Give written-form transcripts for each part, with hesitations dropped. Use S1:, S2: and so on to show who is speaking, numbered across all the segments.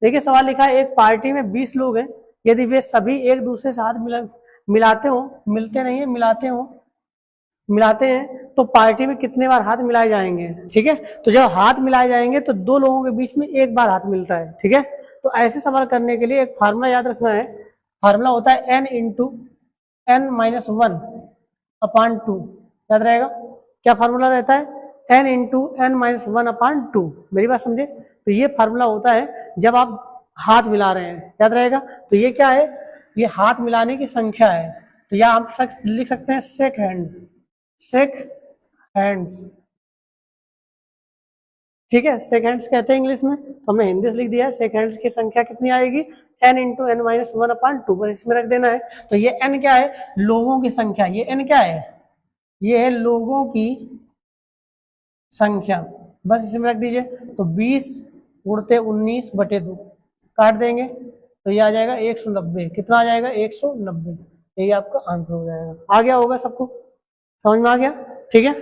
S1: देखिए सवाल लिखा है, एक पार्टी में 20 लोग हैं, यदि वे सभी एक दूसरे से हाथ मिलाते हो, मिलते नहीं है, मिलाते हैं, तो पार्टी में कितने बार हाथ मिलाए जाएंगे। ठीक है, तो जब हाथ मिलाए जाएंगे तो दो लोगों के बीच में एक बार हाथ मिलता है। ठीक है, तो ऐसे सवाल करने के लिए एक फार्मूला याद रखना है। फार्मूला होता है n into n minus 1 upon 2। याद रहेगा, क्या फार्मूला रहता है? n into n minus 1 upon 2। मेरी बात समझे? तो ये फार्मूला होता है जब आप हाथ मिला रहे हैं। याद रहेगा, तो ये क्या है? ये हाथ मिलाने की संख्या है। तो या आप लिख सकते हैं शेक हैंड्स। ठीक है, शेक हैंड्स कहते हैं इंग्लिश में, तो हमने हिंदी से लिख दिया है। शेक हैंड्स की संख्या कितनी आएगी? n into n minus 1 upon 2, बस इसमें रख देना है। तो ये n क्या है? लोगों की संख्या। ये n क्या है? ये है लोगों की संख्या, बस इसमें रख दीजिए। तो 20 उड़ते 19 बटे 2 काट देंगे तो ये आ जाएगा 190। कितना आ जाएगा? 190। यही आपका आंसर हो जाएगा। आ गया होगा सबको, समझ में आ गया? ठीक है,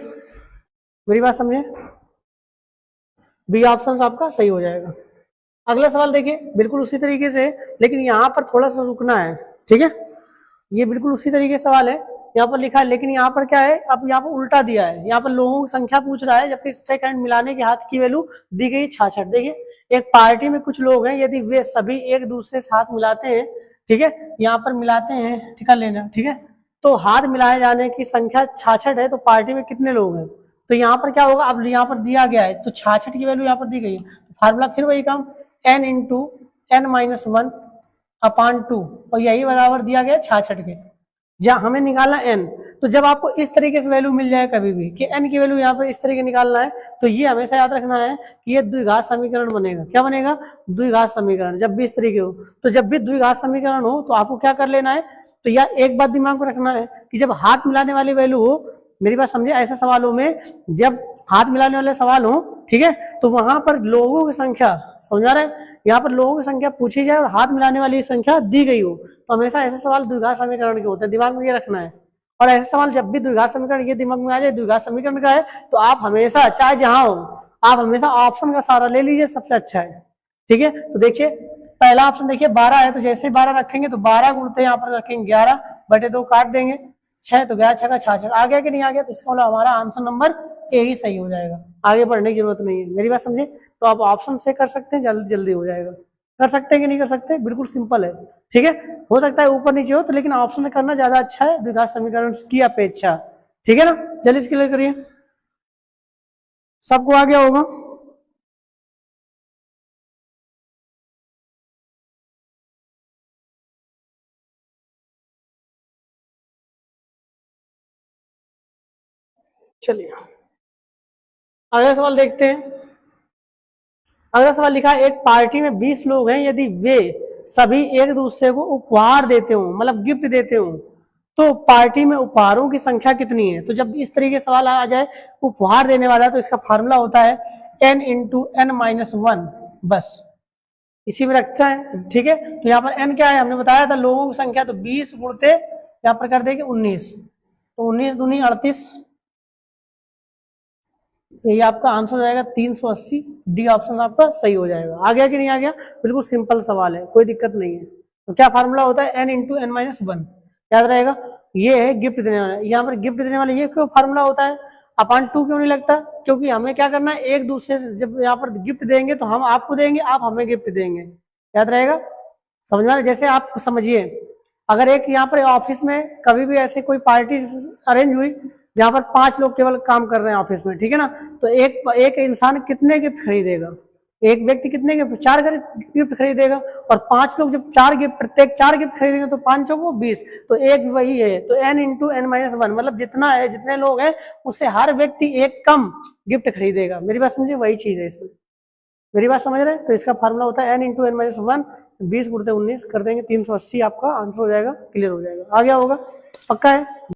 S1: मेरी बात समझे? बी ऑप्शन आपका सही हो जाएगा। अगला सवाल देखिए, बिल्कुल उसी तरीके से, लेकिन यहाँ पर थोड़ा सा रुकना है। ठीक है, ये बिल्कुल उसी तरीके से सवाल है, यहाँ पर लिखा है, लेकिन यहाँ पर क्या है, अब यहाँ पर उल्टा दिया है। यहाँ पर लोगों की संख्या पूछ रहा है, जबकि शेक हैंड मिलाने के हाथ की वैल्यू दी गई 66। देखिए, एक पार्टी में कुछ लोग हैं, यदि वे सभी एक दूसरे से हाथ मिलाते हैं, ठीक है, यहाँ पर मिलाते हैं, ठीक है लेना, ठीक है, तो हाथ मिलाए जाने की संख्या 66 है, तो पार्टी में कितने लोग हैं? तो यहाँ पर क्या होगा? अब यहाँ पर दिया गया है, तो 66 की वैल्यू यहाँ पर दी गई है, तो फार्मूला फिर वही काम, n into n minus 1 upon 2, और यही बराबर दिया गया 66 के। जहाँ हमें निकालना n, तो जब आपको इस तरीके से वैल्यू मिल जाए कभी भी कि n की वैल्यू यहाँ पर इस तरीके निकालना है, तो ये हमेशा याद रखना है कि ये द्विघात समीकरण बनेगा। क्या बनेगा? द्विघात समीकरण। जब भी इस तरीके हो, तो जब भी द्विघात समीकरण हो तो आपको क्या कर लेना है? तो यह एक बात दिमाग में रखना है कि जब हाथ मिलाने वाली वैल्यू हो, मेरी बात समझे, ऐसे सवालों में जब हाथ मिलाने वाले सवाल हो, ठीक है, तो वहां पर लोगों की संख्या, समझा रहे, यहाँ पर लोगों की संख्या पूछी जाए और हाथ मिलाने वाली संख्या दी गई हो, तो हमेशा ऐसे सवाल द्विघात समीकरण के होते हैं। दिमाग में ये रखना है। और ऐसे सवाल जब भी द्विघात समीकरण ये दिमाग में आ जाए द्विघात समीकरण का है, तो आप हमेशा, चाहे जहां हो, आप हमेशा ऑप्शन का सहारा ले लीजिए, सबसे अच्छा है। ठीक है, तो देखिए पहला ऑप्शन देखिए 12 है, तो जैसे 12 रखेंगे तो 12 गुणते यहाँ पर रखेंगे 11 बटे 2 काट देंगे 6, तो 11 6 का 66 आ गया कि नहीं आ गया? तो इसका मतलब हमारा आंसर नंबर ए ही सही हो जाएगा। आगे बढ़ने की जरूरत नहीं है, मेरी बात समझे? तो आप ऑप्शन से कर सकते हैं, जल्दी जल्दी हो जाएगा। कर सकते हैं कि नहीं कर सकते? बिल्कुल सिंपल है। ठीक है, हो सकता है ऊपर नीचे हो, तो लेकिन ऑप्शन में करना ज्यादा अच्छा है द्विघात समीकरण की अपेक्षा। ठीक है ना, जल्दी क्लियर करिए, सबको आ गया होगा। चलिए अगला सवाल देखते हैं। अगला सवाल लिखा है, एक पार्टी में 20 लोग हैं, यदि वे सभी एक दूसरे को उपहार देते हो, मतलब गिफ्ट देते हो, तो पार्टी में उपहारों की संख्या कितनी है? तो जब इस तरीके सवाल आ जाए उपहार देने वाला, तो इसका फार्मूला होता है n इंटू n माइनस 1, बस इसी में रखता है। ठीक है, तो यहाँ पर n क्या है? हमने बताया था लोगों की संख्या, तो 20 गुणते यहाँ पर कर देंगे 19, तो 19 दूनी 38, यही आपका आंसर हो जाएगा 380। डी ऑप्शन आपका सही हो जाएगा। आ गया कि नहीं आ गया? बिल्कुल सिंपल सवाल है, कोई दिक्कत नहीं है। तो क्या फार्मूला होता है? n इंटू n माइनस 1, याद रहेगा। ये है गिफ्ट देने वाला, यहाँ पर गिफ्ट देने वाला ये क्यों फार्मूला होता है? अपॉन 2 क्यों नहीं लगता? क्योंकि हमें क्या करना है, एक दूसरे से जब यहाँ पर गिफ्ट देंगे तो हम आपको देंगे, आप हमें गिफ्ट देंगे, याद रहेगा। समझ में? जैसे आप समझिए, अगर एक यहाँ पर ऑफिस में कभी भी ऐसे कोई पार्टी अरेंज हुई जहां पर 5 लोग केवल काम कर रहे हैं ऑफिस में, ठीक है ना, तो एक इंसान कितने गिफ्ट खरीदेगा? एक व्यक्ति कितने गिफ्ट? 4 गिफ्ट खरीदेगा, और 5 लोग जब 4 गिफ्ट, प्रत्येक 4 गिफ्ट खरीदेंगे तो 5 को 20, तो एक वही है। तो n इंटू n माइनस 1, मतलब जितना है, जितने लोग हैं उससे हर व्यक्ति एक कम गिफ्ट खरीदेगा। मेरी बात समझिए, वही चीज है इसमें। मेरी बात समझ रहे हैं? तो इसका फार्मूला होता है n इंटू n माइनस 1, 20 गुणते 19 कर देंगे 380, आपका आंसर हो जाएगा, क्लियर हो जाएगा। आ गया होगा? पक्का है?